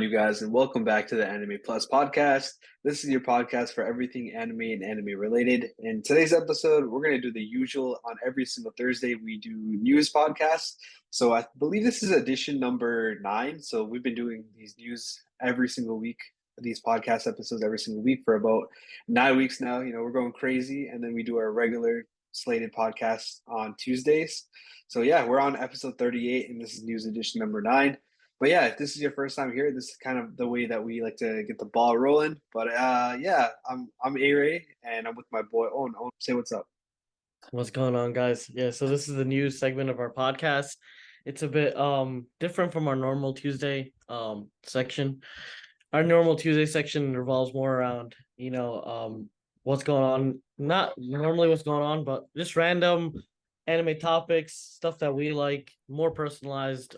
you guys, and welcome back to the Anime Plus podcast. This is your podcast for everything anime and anime related. In today's episode, we're going to do the usual. On every single Thursday, we do news podcasts. So I believe this is edition number 9. So we've been doing these news every single week, these podcast episodes every single week for about 9 weeks now. You know, we're going crazy. And then we do our regular slated podcast on Tuesdays. So yeah, we're on episode 38, and this is news edition number 9. But yeah, if this is your first time here, this is kind of the way that we like to get the ball rolling. But yeah, I'm Aray, and I'm with my boy Owen. Owen, say what's up. What's going on, guys? Yeah, so this is the news segment of our podcast. It's a bit different from our normal Tuesday section. Our normal Tuesday section revolves more around, what's going on, not normally what's going on, but just random anime topics, stuff that we like, more personalized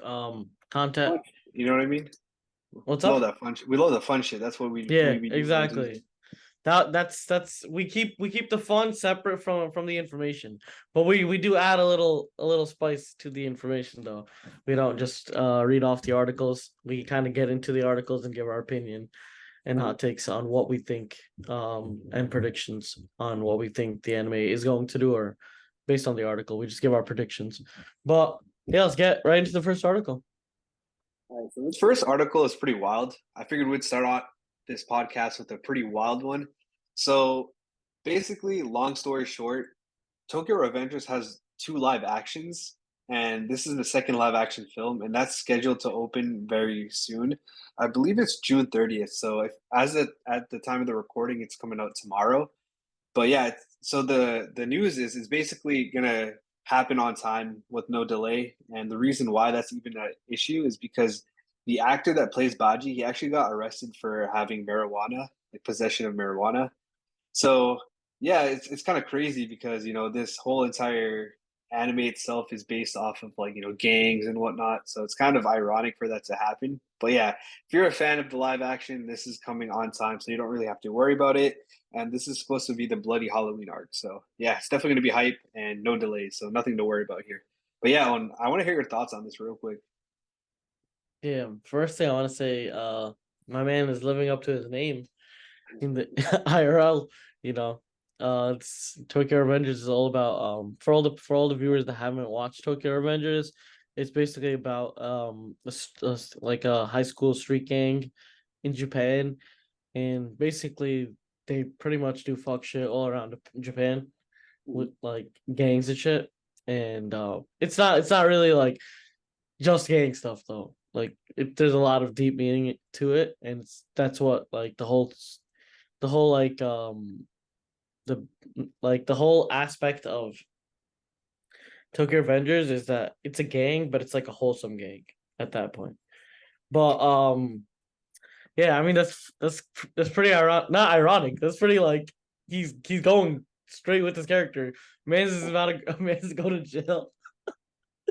content. You know what I mean? What's Love up? that fun. We love the fun shit. That's what we Yeah, be doing on Tuesday. exactly. That's we keep the fun separate from the information, but we do add a little spice to the information though. We don't just read off the articles. We kind of get into the articles and give our opinion and hot takes on what we think, and predictions on what we think the anime is going to do, or based on the article, we just give our predictions. But yeah, let's get right into the first article. All right, so this first article is pretty wild. I figured we'd start off this podcast with a pretty wild one. So basically, long story short, Tokyo Revengers has 2 live actions, and this is the second live action film, and that's scheduled to open very soon. I believe it's June 30th. So if at the time of the recording, it's coming out tomorrow. But yeah, so the news is basically gonna happen on time with no delay, and the reason why that's even an issue is because the actor that plays Baji, he actually got arrested for having marijuana, like possession of marijuana. So yeah, it's kind of crazy because this whole entire anime itself is based off of like gangs and whatnot. So it's kind of ironic for that to happen. But yeah, if you're a fan of the live action, this is coming on time, so you don't really have to worry about it. And this is supposed to be the Bloody Halloween arc. So yeah, it's definitely going to be hype and no delays. So nothing to worry about here. But yeah, I want to hear your thoughts on this real quick. Yeah, first thing I want to say, my man is living up to his name in the IRL. You know, it's Tokyo Revengers is all about for all the viewers that haven't watched Tokyo Revengers, it's basically about like a high school street gang in Japan, and basically they pretty much do fuck shit all around Japan with like gangs and shit, and it's not really like just gang stuff though. Like there's a lot of deep meaning to it, and that's what like the whole the the whole aspect of Tokyo Avengers is that it's a gang, but it's like a wholesome gang at that point. But yeah, I mean that's pretty ironic. Not ironic. That's pretty like he's going straight with his character. Man's is about to man's go to jail.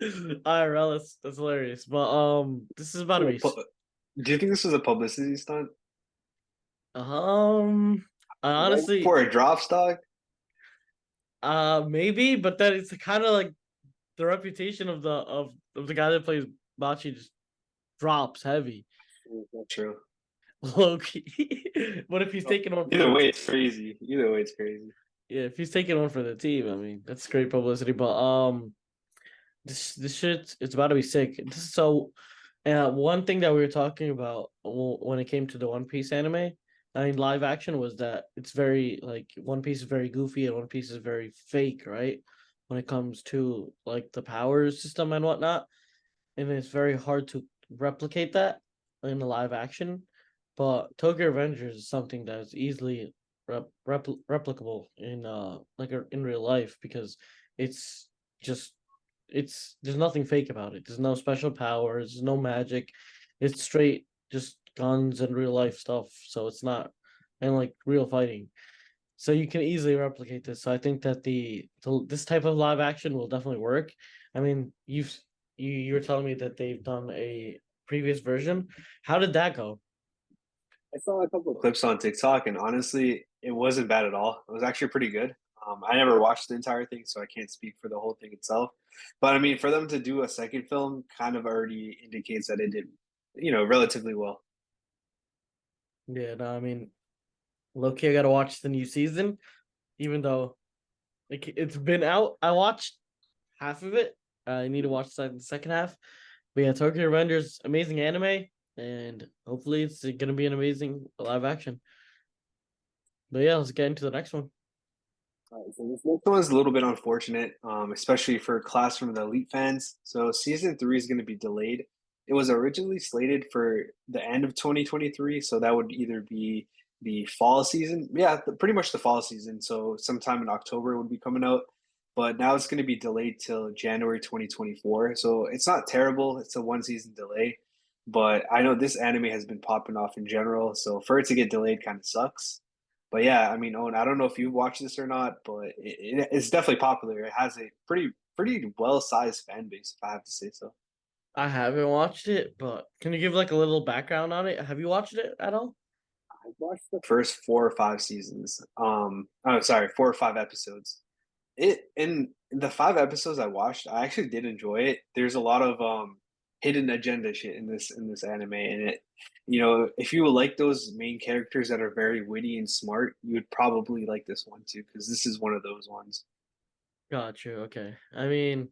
IRL, that's hilarious. But this is about to be Do you think this was a publicity stunt? um Right honestly, for a drop stock? maybe, but then it's kind of like the reputation of the guy that plays Bachi just drops heavy. Not true. Low-key. But if he's taking one for Either the way, team, it's crazy. Either way, it's crazy. yeah, if he's taking one for the team, I mean that's great publicity. But this shit, it's about to be sick. One thing that we were talking about when it came to the One Piece anime, I mean live action, was that it's very like One Piece is very goofy and One Piece is very fake, right? When it comes to like the power system and whatnot, and it's very hard to replicate that in the live action. But Tokyo Revengers is something that is easily replicable in in real life, because it's just there's nothing fake about it. There's no special powers, there's no magic. It's straight just guns and real life stuff. So it's not, and like real fighting. So you can easily replicate this. So I think that this type of live action will definitely work. I mean, you were telling me that they've done a previous version. How did that go? I saw a couple of clips on TikTok, and honestly, it wasn't bad at all. It was actually pretty good. I never watched the entire thing, so I can't speak for the whole thing itself. But I mean, for them to do a second film kind of already indicates that it did, relatively well. Yeah, no, I mean, low-key, I gotta watch the new season, even though it's been out. I watched half of it. I need to watch the second half. But yeah, Tokyo Revengers, amazing anime, and hopefully it's gonna be an amazing live action. But yeah, let's get into the next one. All right, so this next one is a little bit unfortunate, especially for Classroom of the Elite fans. So season three is going to be delayed. It was originally slated for the end of 2023, so that would either be the fall season, yeah, pretty much the fall season. So sometime in October it would be coming out, but now it's going to be delayed till January 2024. So it's not terrible. It's a one season delay, but I know this anime has been popping off in general, so for it to get delayed kind of sucks. But yeah, I mean, Owen, I don't know if you watch this or not, but it's definitely popular. It has a pretty well sized fan base, if I have to say so. I haven't watched it, but can you give like a little background on it? Have you watched it at all? I watched the first 4 or 5 seasons. Oh, sorry, 4 or 5 episodes. It in the 5 episodes I watched, I actually did enjoy it. There's a lot of hidden agenda shit in this anime, and it, if you like those main characters that are very witty and smart, you would probably like this one too, because this is one of those ones. Got you. Okay. I mean,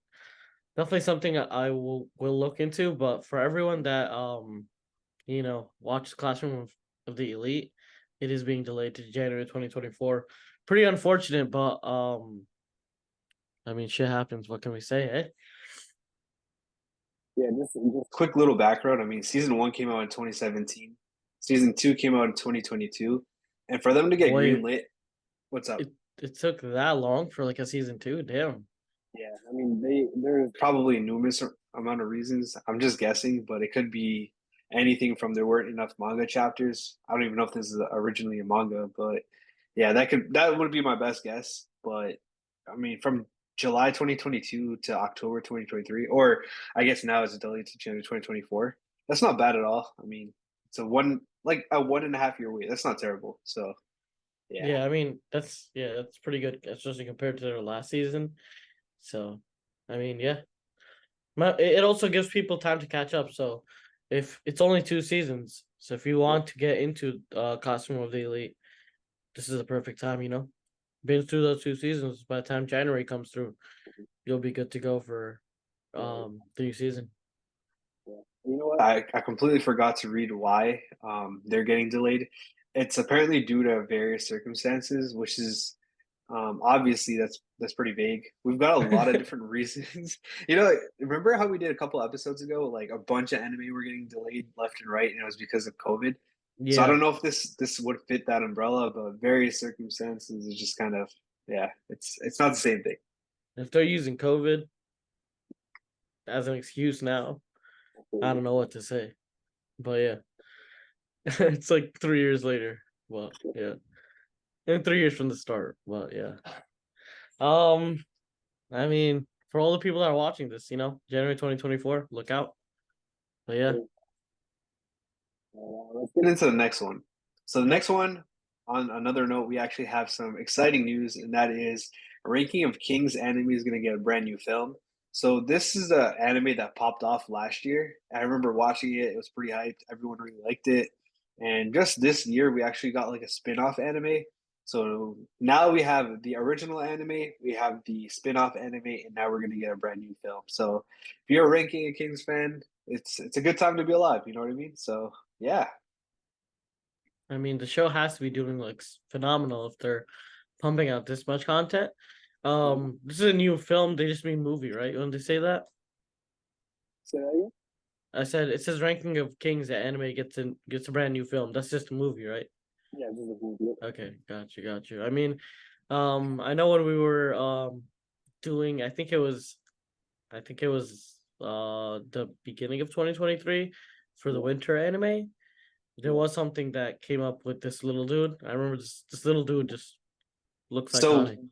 definitely something I will look into, but for everyone that watch Classroom of the Elite, it is being delayed to January 2024. Pretty unfortunate, but I mean shit happens. What can we say, eh? Yeah, just quick little background. I mean, season one came out in 2017. Season two came out in 2022. And for them to get Wait, greenlit, what's up? it took that long for like a season two? Damn. Yeah, I mean, there's probably numerous amount of reasons. I'm just guessing, but it could be anything from there weren't enough manga chapters. I don't even know if this is originally a manga, but yeah, that would be my best guess. But I mean, from July 2022 to October 2023, or I guess now it's delayed to January 2024. That's not bad at all. I mean, it's a 1.5 year wait. That's not terrible. So yeah. Yeah, I mean that's pretty good, especially compared to their last season. So, I mean, yeah. It also gives people time to catch up. So, if it's only 2 seasons, so if you want to get into Costume of the Elite, this is the perfect time. Been through those 2 seasons. By the time January comes through, you'll be good to go for the new season. Yeah. You know what? I completely forgot to read why they're getting delayed. It's apparently due to various circumstances, which is obviously that's pretty vague. We've got a lot of different reasons. Remember how we did a couple episodes ago, like a bunch of anime were getting delayed left and right, and it was because of COVID. So I Yeah, don't know if this would fit that umbrella, but various circumstances is just kind of yeah, it's not the same thing. if they're using COVID as an excuse now, I don't know what to say. But yeah, it's like 3 years later. Well, yeah, and 3 years from the start. But yeah. Um, I mean, for all the people that are watching this, January 2024, look out. But yeah, Let's get into the next one. So the next one, on another note, we actually have some exciting news, and that is Ranking of Kings anime is going to get a brand new film. So this is an anime that popped off last year. I remember watching it; it was pretty hyped. Everyone really liked it, and just this year we actually got like a spin-off anime. So now we have the original anime, we have the spin-off anime, and now we're going to get a brand new film. So if you're a Ranking of Kings fan, it's a good time to be alive. You know what I mean? So yeah. I mean, the show has to be doing like phenomenal if they're pumping out this much content. This is a new film. They just mean movie, right? When they say that, Say that again? I said it says Ranking of Kings that anime gets a brand new film. That's just a movie, right? Yeah, this is a movie. Okay, got you. I mean, I know when we were doing, I think it was the beginning of 2023 for the Yeah. winter anime. There Yeah. was something that came up with this little dude. I remember this little dude just looks So iconic.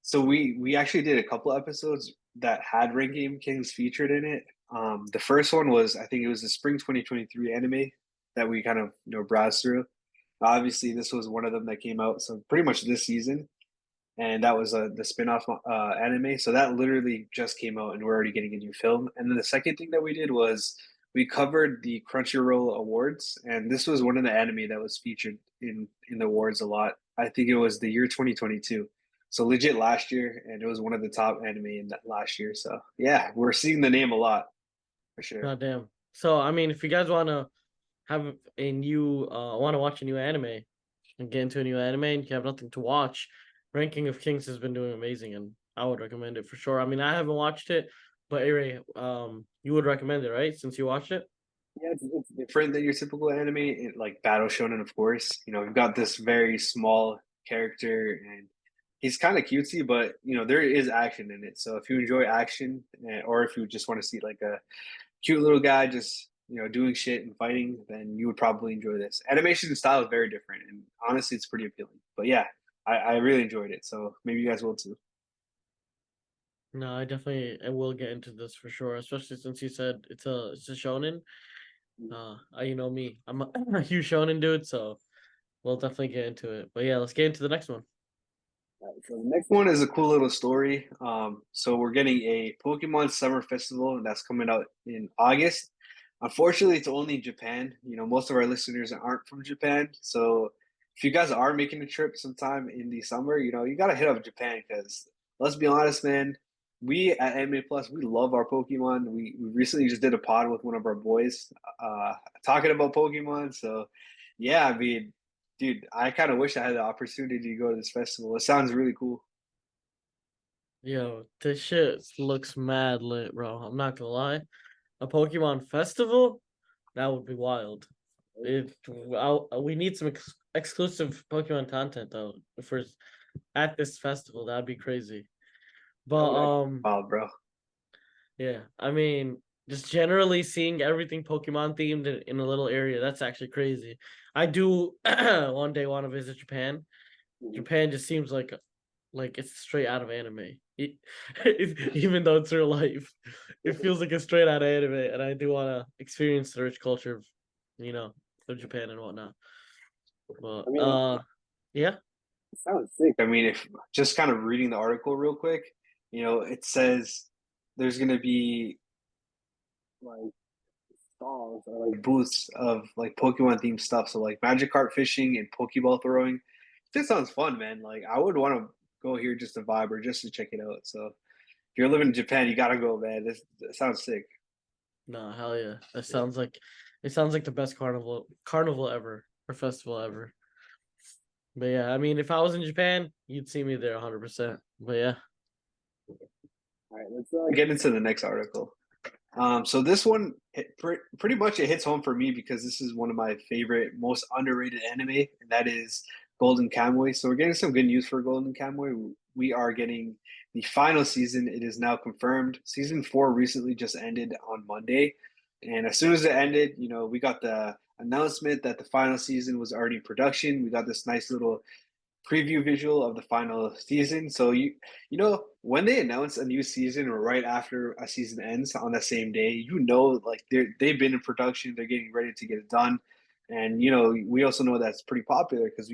so we actually did a couple episodes that had Ring Game Kings featured in it. The first one was I think it was the spring 2023 anime that we kind of browsed through. Obviously, this was one of them that came out so pretty much this season, and that was the spin-off anime. So that literally just came out, and we're already getting a new film. And then the second thing that we did was we covered the Crunchyroll Awards, and this was one of the anime that was featured in the awards a lot. I think it was the year 2022. So legit last year, and it was one of the top anime in that last year. So yeah, we're seeing the name a lot for sure. God damn. So I mean, if you guys want to have a new want to watch a new anime and get into a new anime and you have nothing to watch, Ranking of Kings has been doing amazing and I would recommend it for sure. I mean, I haven't watched it, but Aray, you would recommend it, right? Since you watched it? Yeah, it's different than your typical anime, like Battle Shonen, of course. We've got this very small character, and he's kind of cutesy, but there is action in it. So if you enjoy action, or if you just want to see like a cute little guy just doing shit and fighting, then you would probably enjoy this. Animation style is very different, and honestly, it's pretty appealing. But yeah, I really enjoyed it. So maybe you guys will too. No, I will get into this for sure, especially since you said it's a shonen. You know me, I'm a, a huge shonen dude, so we'll definitely get into it. But yeah, let's get into the next one. So the next one is a cool little story. So we're getting a Pokemon Summer Festival, and that's coming out in August. Unfortunately, it's only in Japan. Most of our listeners aren't from Japan, so if you guys are making a trip sometime in the summer, you gotta hit up Japan because let's be honest, man. We at Anime Plus, we love our Pokemon. We recently just did a pod with one of our boys, talking about Pokemon. So yeah, I mean, dude, I kind of wish I had the opportunity to go to this festival. It sounds really cool. Yo, this shit looks mad lit, bro. I'm not gonna lie. A Pokemon festival? That would be wild. If we need some exclusive Pokemon content though, if we're at this festival, that'd be crazy. That But would actually be wild, bro. yeah, I mean, just generally seeing everything Pokemon themed in a little area, that's actually crazy. I do one day want to visit Japan. Mhm. Japan just seems like it's straight out of anime. Even though it's real life, it feels like it's straight out of anime, and I do want to experience the rich culture of, you know, of Japan and whatnot. But I mean, yeah, it sounds sick. I mean, if just kind of reading the article real quick, it says there's gonna be like stalls or like booths of like Pokemon themed stuff. So like Magic Carp fishing and Pokeball throwing. This sounds fun, man. Like I would want to go here just to vibe or just to check it out. So if you're living in Japan, you gotta go, man. This sounds sick. no, hell yeah, it sounds like the best carnival ever or festival ever. But yeah, I mean, if I was in Japan, you'd see me there 100%. But yeah, All right, let's get into the next article. So this one, pretty much it hits home for me because this is one of my favorite, most underrated anime, and that is Golden Kamuy. So we're getting some good news for Golden Kamuy. We are getting the final season. It is now confirmed. Season 4 recently just ended on Monday, and as soon as it ended, we got the announcement that the final season was already in production. We got this nice little preview visual of the final season. So when they announce a new season or right after a season ends on the same day, like they've been in production, they're getting ready to get it done. And we also know that's pretty popular because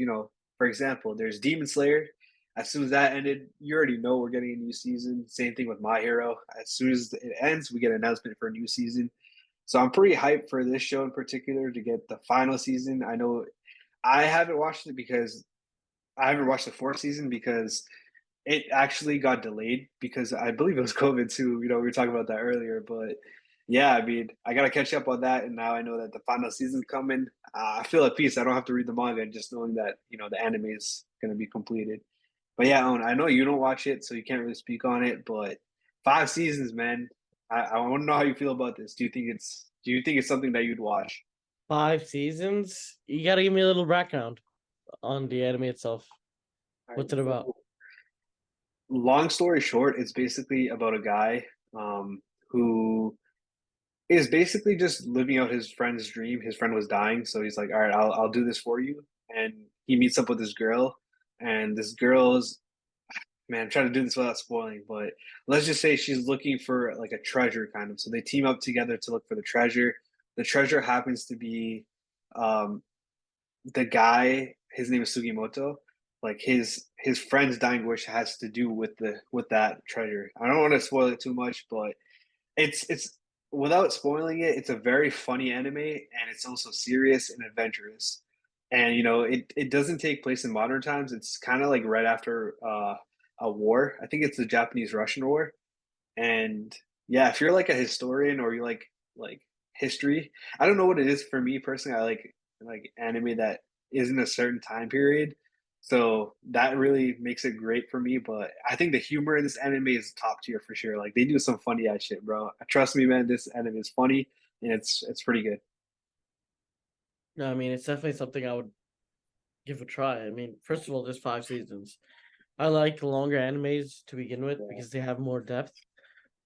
for example, there's Demon Slayer. As soon as that ended, you already know we're getting a new season. Same thing with My Hero. As soon as it ends, we get an announcement for a new season. So I'm pretty hyped for this show in particular to get the final season. I know I haven't watched it because I haven't watched the fourth season because it actually got delayed because I believe it was COVID too. We were talking about that earlier, but yeah, I mean, I gotta catch up on that, and now I know that the final season's coming. I feel at peace. I don't have to read the manga, just knowing that the anime is gonna be completed. But yeah, Owen, I know you don't watch it, so you can't really speak on it. But 5 seasons, man. I want to know how you feel about this. Do you think it's something that you'd watch? 5 seasons. You gotta give me a little background on the anime itself. All right, What's it about? so long story short, it's basically about a guy who is basically just living out his friend's dream. His friend was dying, so he's like, "All right, I'll do this for you." And he meets up with this girl, and this girl's man. I'm trying to do this without spoiling, but let's just say she's looking for like a treasure, kind of. So they team up together to look for the treasure. The treasure happens to be um, the guy. His name is Sugimoto. Like his friend's dying wish has to do with that treasure. I don't want to spoil it too much, but it's without spoiling it, it's a very funny anime, and it's also serious and adventurous. And it doesn't take place in modern times. It's kind of like right after a war. I think it's the Japanese-Russian War. And yeah, if you're like a historian or you like history, I don't know what it is for me personally. I like anime that isn't a certain time period. So that really makes it great for me. But I think the humor in this anime is top tier for sure. Like they do some funny ass shit, bro. Trust me, man, this anime is funny and it's pretty good. No, I mean it's definitely something I would give a try. I mean, first of all, there's 5 seasons. I like longer animes to begin with Yeah. because they have more depth.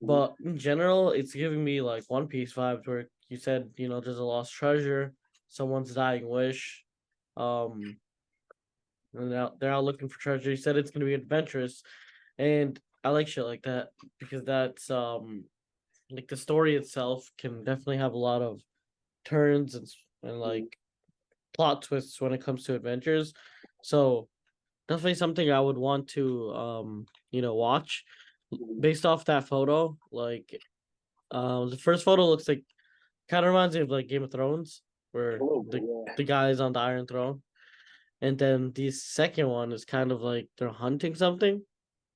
Mhm. But in general, it's giving me like One Piece vibes where you said, there's a lost treasure, someone's dying wish. Um, and they're out looking for treasure. You said it's gonna be adventurous. And I like shit like that because that's like the story itself can definitely have a lot of turns and Mhm. like plot twists when it comes to adventures. So definitely something I would want to watch Mhm. based off that photo. Like the first photo looks like kind of reminds me of like Game of Thrones, A where little bit, the yeah. the guy is on the Iron Throne, and then the second one is kind of like they're hunting something,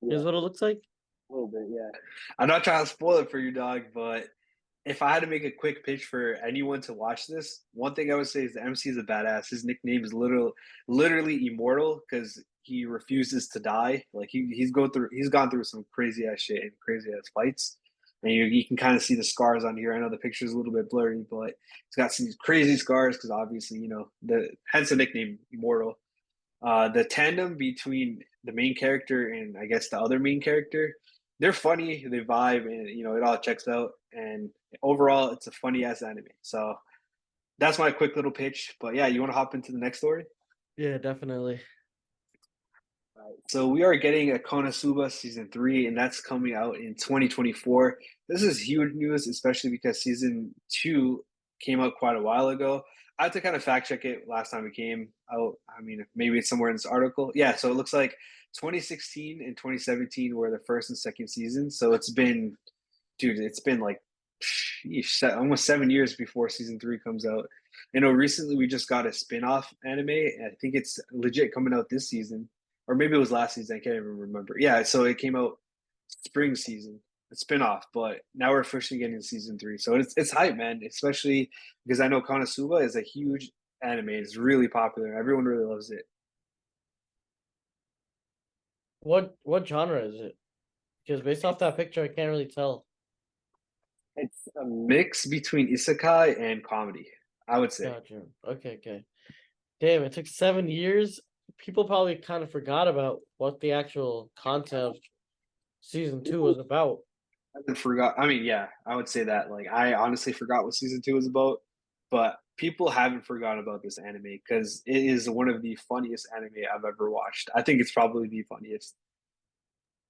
is Yeah, what it looks like. a little bit, yeah. I'm not trying to spoil it for you, dog, but if I had to make a quick pitch for anyone to watch this, one thing I would say is the MC is a badass. His nickname is literally immortal because he refuses to die. Like he's gone through some crazy ass shit and crazy ass fights, and you can kind of see the scars on here. I know the picture's a little bit blurry, but he's got some crazy scars because obviously the hence the nickname immortal. The tandem between the main character and I guess the other main character, they're funny, they vibe, and it all checks out. And overall, it's a funny ass anime. So that's my quick little pitch. But yeah, you want to hop into the next story? Yeah, definitely. So we are getting a Konosuba season three, and that's coming out in 2024. This is huge news, especially because season two came out quite a while ago. I had to kind of fact check it last time it came out. I mean, maybe it's somewhere in this article. Yeah, so it looks like 2016 and 2017 were the first and second seasons. So it's been, dude, it's been like almost 7 years before season three comes out. Recently we just got a spin-off anime. I think it's legit coming out this season or maybe it was last season. I can't even remember. Yeah, so it came out spring season, a spinoff, but now we're officially getting season three. So it's hype, man. Especially because I know Konosuba is a huge anime. It's really popular. Everyone really loves it. What genre is it? Because based off that picture, I can't really tell. It's a mix between isekai and comedy, I would say. Gotcha. Okay, okay. Damn, it took 7 years. People probably kind of forgot about what the actual concept of season two was about. I forgot. I mean, yeah, I would say that. Like, I honestly forgot what season two was about, but people haven't forgotten about this anime because it is one of the funniest anime I've ever watched. I think it's probably the funniest.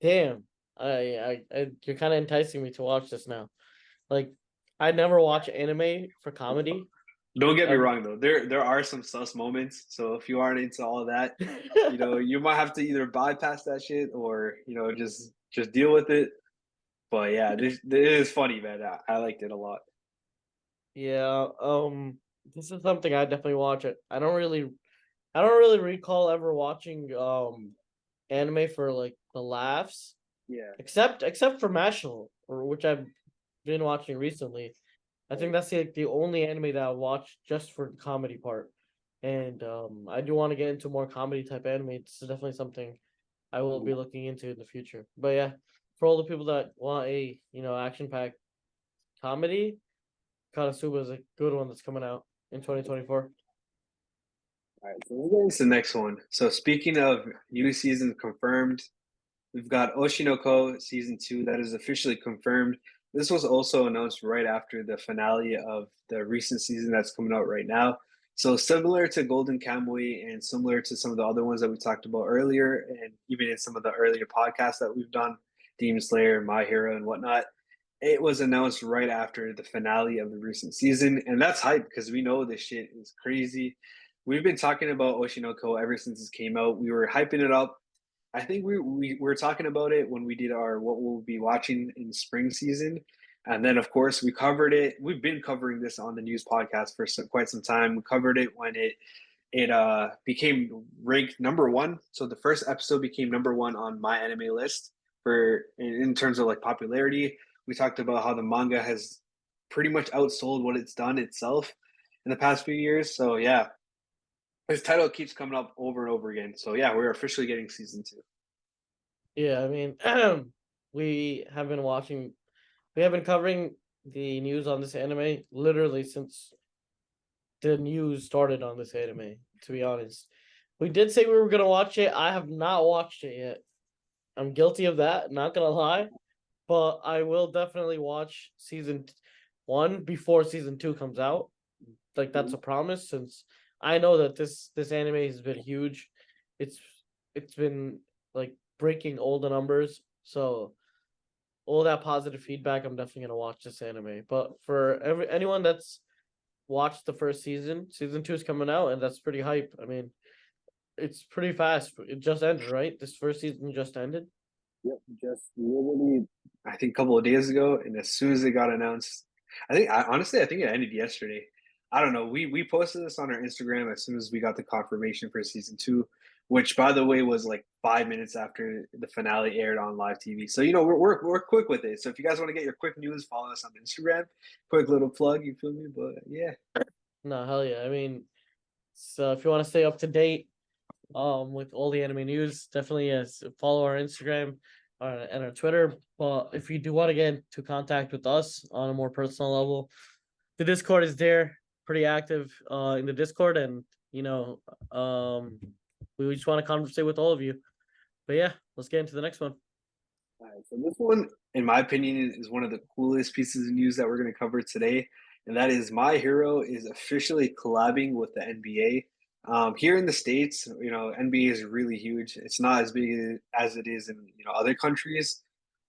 Damn, you're kind of enticing me to watch this now. Like, I never watch anime for comedy. Don't get me Um, wrong though. There are some sus moments. So if you aren't into all of that, you might have to either bypass that shit or just deal with it. But yeah, this it is funny, man. I liked it a lot. yeah. This is something I definitely watch. It. I don't really recall ever watching anime for like the laughs, Yeah. except for Mashal, or which I've been watching recently. I think that's the only anime that I watch just for the comedy part. And I do want to get into more comedy type anime. It's definitely something I will be looking into in the future. But yeah, for all the people that want a action packed comedy, Konosuba is a good one that's coming out in 2024. All right, so we're going to the next one. So speaking of new season confirmed, we've got Oshinoko season two that is officially confirmed. This was also announced right after the finale of the recent season that's coming out right now. So similar to Golden Kamuy and similar to some of the other ones that we talked about earlier, and even in some of the earlier podcasts that we've done, Demon Slayer, My Hero, and whatnot, it was announced right after the finale of the recent season, and that's hype because we know this shit is crazy. We've been talking about Oshinoko ever since it came out. We were hyping it up. I think we were talking about it when we did our what we'll be watching in spring season. And then, of course, we covered it. We've been covering this on the news podcast for quite some time. We covered it when it became ranked number one. So the first episode became number one on my anime list for in terms of like popularity. We talked about how the manga has pretty much outsold what it's done itself in the past few years. So yeah, his title keeps coming up over and over again. So yeah, we're officially getting season two. Yeah, I mean, we have been watching, we have been covering the news on this anime literally since the news started on this anime, to be honest. We did say we were gonna watch it. I have not watched it yet. I'm guilty of that, not gonna lie. But I will definitely watch season one before season two comes out. Like that's a promise, since I know that this anime has been huge. It's it's been like breaking all the numbers. So all that positive feedback, I'm definitely gonna watch this anime. But for anyone that's watched the first season, season two is coming out, and that's pretty hype. I mean, it's pretty fast. It just ended, right? This first season just ended. Yep, just literally, I think a couple of days ago, and as soon as it got announced, honestly, I think it ended yesterday. I don't know. We posted this on our Instagram as soon as we got the confirmation for season two, which by the way was like 5 minutes after the finale aired on live TV. So you know we're quick with it. So if you guys want to get your quick news, follow us on Instagram. Quick little plug, you feel me? But yeah, No, hell yeah. I mean, so if you want to stay up to date with all the anime news, definitely yes, follow our Instagram and our Twitter. But if you do want to get into contact with us on a more personal level, the Discord is there, pretty active in the Discord, and you know, we just want to conversate with all of you. But yeah, let's get into the next one. all right, so this one, in my opinion, is one of the coolest pieces of news that we're going to cover today, and that is My Hero is officially collabing with the NBA. Here in the States, you know, NBA is really huge. It's not as big as it is in other countries,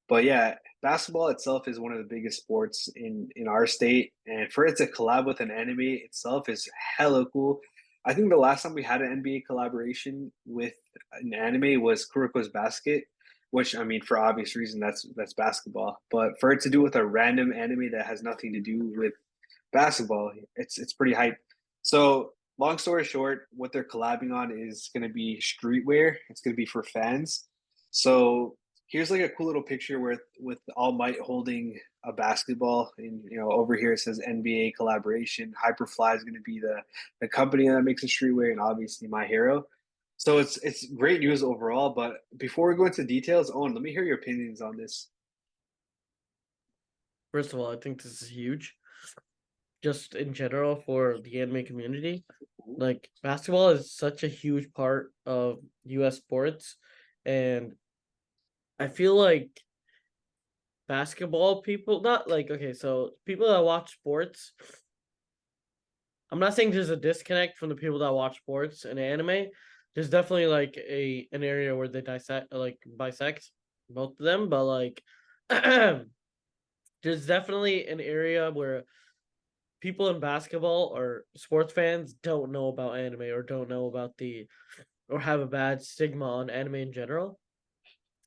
but yeah, basketball itself is one of the biggest sports in our state, and for it to collab with an anime itself is hella cool. I think the last time we had an NBA collaboration with an anime was Kuroko's Basket, which I mean, for obvious reason, that's basketball. But for it to do with a random anime that has nothing to do with basketball, it's pretty hype. So long story short, what they're collabing on is going to be streetwear. It's going to be for fans. So here's like a cool little picture with All Might holding a basketball, and over here it says NBA collaboration. Hyperfly is going to be the company that makes the streetwear, and obviously My Hero. So it's great news overall. But before we go into details, Owen, let me hear your opinions on this. First of all, I think this is huge, just in general for the anime community. Like basketball is such a huge part of U.S. sports, and I feel like basketball people, not like, okay, so people that watch sports, I'm not saying there's a disconnect from the people that watch sports and anime. There's definitely like an area where they dissect, like bisect both of them, but like there's definitely an area where people in basketball or sports fans don't know about anime, or don't know about the, or have a bad stigma on anime in general.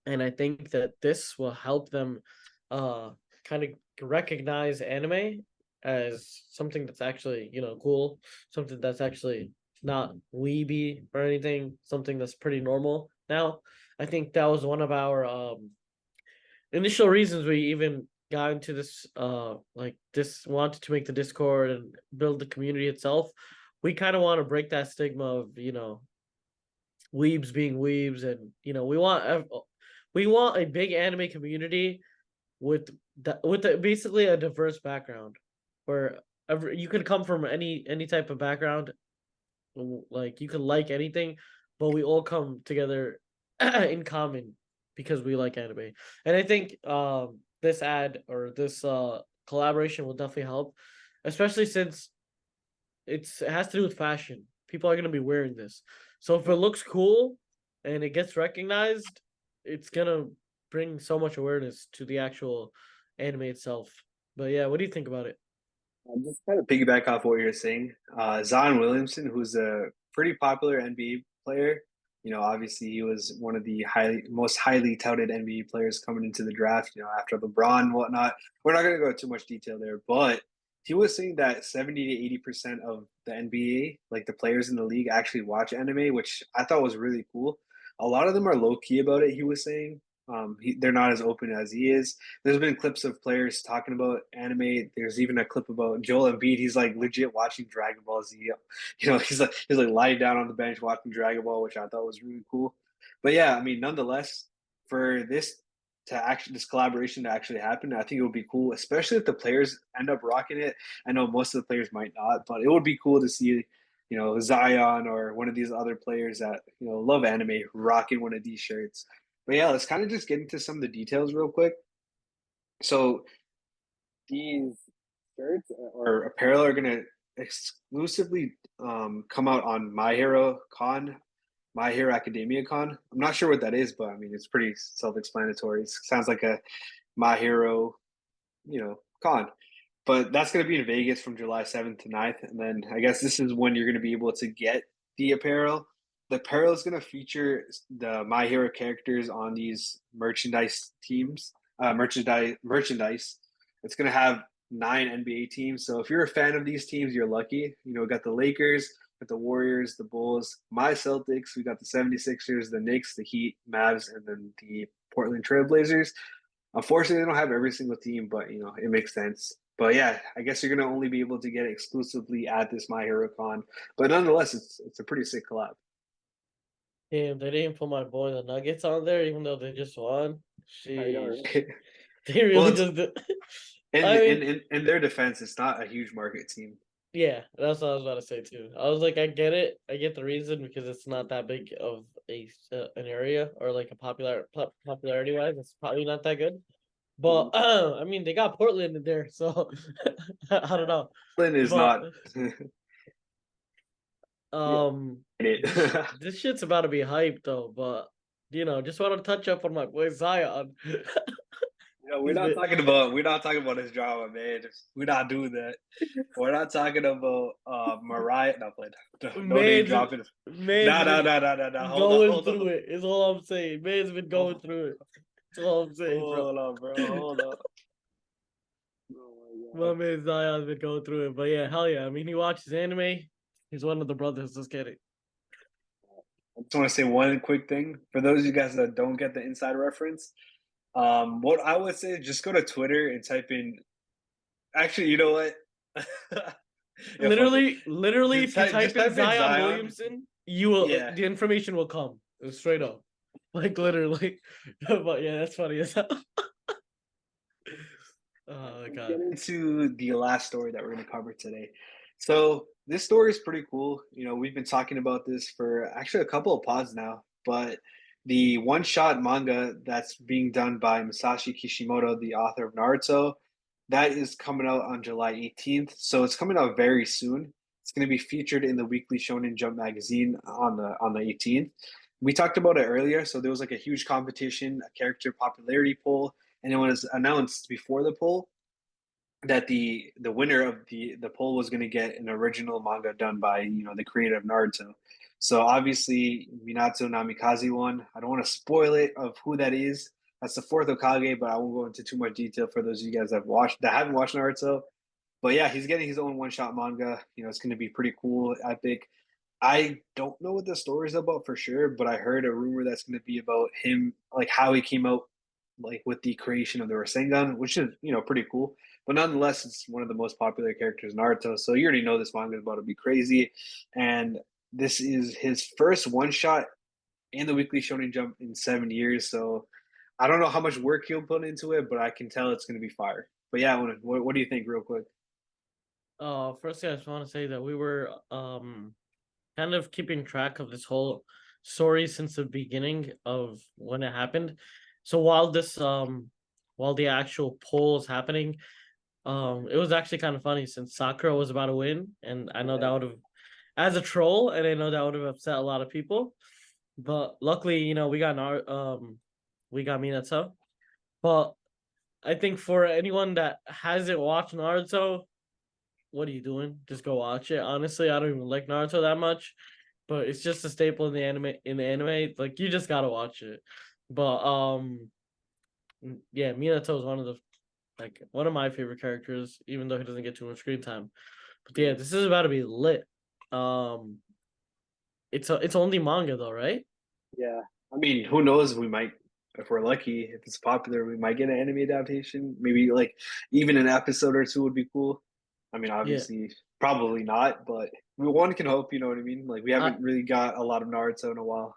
And I think that this will help them uh kind of recognize anime as something that's actually, cool, something that's actually not weeby or anything, something that's pretty normal now. I think that was one of our initial reasons we even got into this, like this, wanted to make the Discord and build the community itself. We kind of want to break that stigma of, weebs being weebs, and we want a big anime community with basically a diverse background, where you could come from any type of background, like you could like anything, but we all come together in common because we like anime. And I think this ad, or this collaboration, will definitely help, especially since it has to do with fashion. People are gonna be wearing this, so if it looks cool and it gets recognized, it's gonna bring so much awareness to the actual anime itself. But yeah, what do you think about it? Just kind of piggyback off what you're saying. Zion Williamson, who's a pretty popular NBA player, Obviously he was one of the most highly touted NBA players coming into the draft, after LeBron and whatnot. We're not going to go into too much detail there, but he was saying that 70 to 80% of the NBA, like the players in the league, actually watch anime, which I thought was really cool. A lot of them are low key about it, he was saying. They're not as open as he is. There's been clips of players talking about anime. There's even a clip about Joel Embiid. He's like legit watching Dragon Ball Z. He's like lying down on the bench watching Dragon Ball, which I thought was really cool. But yeah, I mean, nonetheless, for this collaboration to actually happen, I think it would be cool, especially if the players end up rocking it. I know most of the players might not, but it would be cool to see, Zion or one of these other players that love anime rocking one of these shirts. But yeah, let's kind of just get into some of the details real quick. So these shirts or apparel are gonna exclusively come out on My Hero Academia Con. I'm not sure what that is, but I mean it's pretty self-explanatory. It sounds like a My Hero, con. But that's going to be in Vegas from July 7th to 9th. And then I guess this is when you're going to be able to get the apparel. The apparel is going to feature the My Hero characters on these merchandise teams, merchandise. It's going to have 9 NBA teams. So if you're a fan of these teams, you're lucky. We got the Lakers, got the Warriors, the Bulls, my Celtics. We got the 76ers, the Knicks, the Heat, Mavs, and then the Portland Trailblazers. Unfortunately, they don't have every single team, but it makes sense. But yeah, I guess you're gonna only be able to get it exclusively at this My Hero Con. But nonetheless, it's a pretty sick collab. Damn, they didn't put my boy the Nuggets on there, even though they just won. I know, Sheesh. right? They Well, really it's just did. in I in mean, in their defense, it's not a huge market team. yeah, that's what I was about to say too. I was like, I get it. I get the reason because it's not that big of an area or like a popularity wise, it's probably not that good. But I mean, they got Portland in there, so I don't know. Portland is But not yeah, this it. this shit's about to be hyped though. But just want to touch up on my boy Zion. We're He's not been talking about his drama, man. We're not doing that. We're not talking about Mariah. No, play. No name man's dropping. man's No, no, been no, no, no, no. Hold on, going hold on, through it. Is all I'm saying. Man's been going hold through it. That's all I'm saying, bro. on, bro. Hold on. Oh my My god. man Zion's been going through it, but yeah, hell yeah. I mean, he watches anime. He's one of the brothers. Just kidding. I just want to say one quick thing for those of you guys that don't get the inside reference. What I would say is just go to Twitter and type in. Actually, you know what? Yeah, fuck it. Literally, if you Just type in type in Zion Zion. Williamson, you will Yeah. the information will come straight up, like literally. But yeah, that's funny as hell. Oh Let's get god. into the last story that we're going to cover today. So this story is pretty cool. We've been talking about this for actually a couple of pods now, but the one-shot manga that's being done by Masashi Kishimoto, the author of Naruto, that is coming out on July 18th. So it's coming out very soon. It's going to be featured in the Weekly Shonen Jump magazine on the 18th. We talked about it earlier. So there was like a huge competition, a character popularity poll, and it was announced before the poll that the winner of the poll was going to get an original manga done by the creator of Naruto. So obviously Minato Namikaze won. I don't want to spoil it of who that is. That's the fourth Okage, but I won't go into too much detail for those of you guys that haven't watched Naruto. But yeah, he's getting his own one shot manga. It's going to be pretty cool, epic. I don't know what the story is about for sure, but I heard a rumor that's going to be about him, like how he came out, like with the creation of the Rasengan, which is pretty cool. But nonetheless, it's one of the most popular characters in Naruto. So you already know this manga is about to be crazy, and this is his first one shot in the Weekly Shonen Jump in 7 years. So I don't know how much work he'll put into it, but I can tell it's going to be fire. But yeah, what do you think, real quick? Firstly, I just want to say that we were kind of keeping track of this whole story since the beginning of when it happened. So while the actual poll is happening, it was actually kind of funny since Sakura was about to win, and I know that would have, as a troll, and I know that would have upset a lot of people. But luckily, we got Minato. But I think for anyone that hasn't watched Naruto, what are you doing? Just go watch it. Honestly, I don't even like Naruto that much. but it's just a staple in the anime. Like you just gotta watch it. But yeah, Minato is one of my favorite characters, even though he doesn't get too much screen time. But yeah, this is about to be lit. Um, it's only manga though, right? Yeah. I mean, who knows? We might, if we're lucky, if it's popular, we might get an anime adaptation. Maybe like even an episode or two would be cool. I mean, Yeah, obviously, probably not, but one can hope. You know what I mean? Like we I haven't really got a lot of Naruto in a while.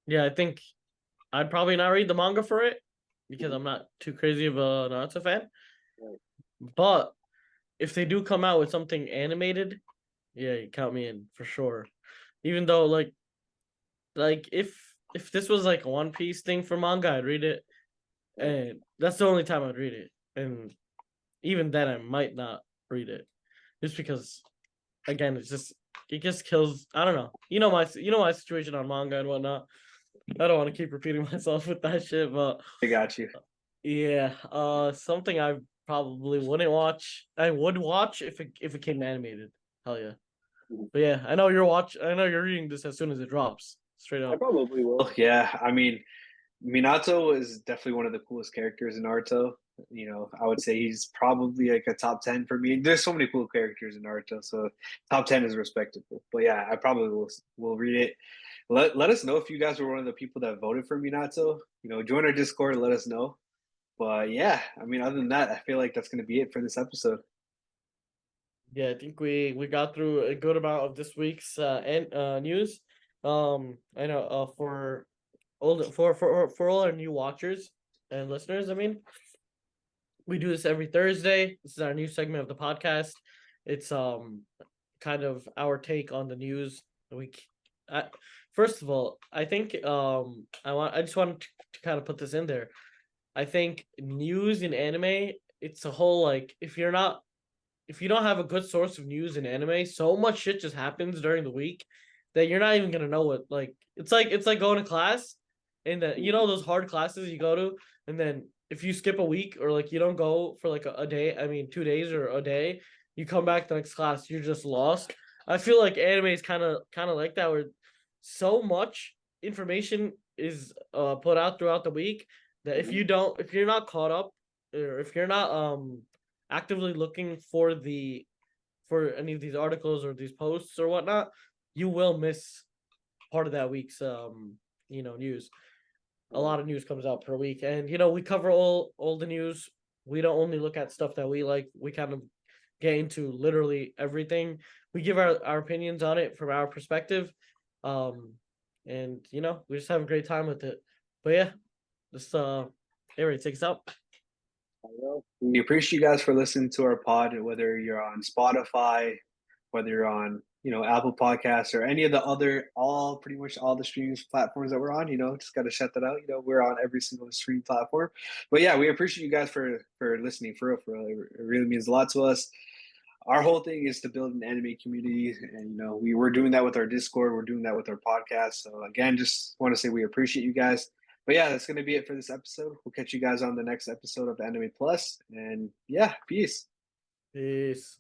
yeah, I think I'd probably not read the manga for it because Mhm. I'm not too crazy of a Naruto fan. Right. But if they do come out with something animated, yeah, you count me in for sure. Even though if this was like a One Piece thing for manga, I'd read it, Right. and that's the only time I'd read it. And even then, I might not read it just because again, it just kills. I don't know. You know my situation on manga and whatnot. I don't want to keep repeating myself with that shit, but I got you. yeah, something I probably wouldn't watch. I would watch if it came animated. Hell yeah. Mhm. But yeah, I know you're watch. I know you're reading this as soon as it drops. Straight I up. probably will. Yeah. I mean, Minato is definitely one of the coolest characters in Naruto. You know, I would say he's probably like a top 10 for me. There's so many cool characters in Naruto, so top 10 is respectable. But yeah, I probably will read it. Let us know if you guys were one of the people that voted for Minato. You know, join our Discord, let us know. But yeah, I mean, other than that, I feel like that's going to be it for this episode. Yeah, I think we got through a good amount of this week's news. I know for all our new watchers and listeners, I mean, we do this every Thursday. This is our new segment of the podcast. It's kind of our take on the news. We I, First of all, I think I just want to kind of put this in there. I think news in anime, it's a whole like if you don't have a good source of news in anime, so much shit just happens during the week that you're not even gonna know what like it's like going to class and those hard classes you go to and then if you skip a week or like you don't go for like a day, I mean 2 days or a day, you come back to the next class, you're just lost. I feel like anime is kind of like that where so much information is put out throughout the week that Mhm. if you're not caught up or if you're not actively looking for any of these articles or these posts or whatnot, you will miss part of that week's news. A Right. lot of news comes out per week, and we cover all the news. We don't only look at stuff that we like. We kind of get into literally everything. We give our opinions on it from our perspective, um, and we just have a great time with it. But yeah, this Aray, take us out. We appreciate you guys for listening to our pod, whether you're on Spotify, whether you're on, Apple Podcasts or any of the other, pretty much all the streaming platforms that we're on. Just got to shout that out. We're on every single stream platform. But yeah, we appreciate you guys for listening. For real, for real, it really means a lot to us. Our whole thing is to build an anime community, and we're doing that with our Discord. We're doing that with our podcast. So again, just want to say we appreciate you guys. But yeah, that's going to be it for this episode. We'll catch you guys on the next episode of Anime Plus. And yeah, peace. Peace.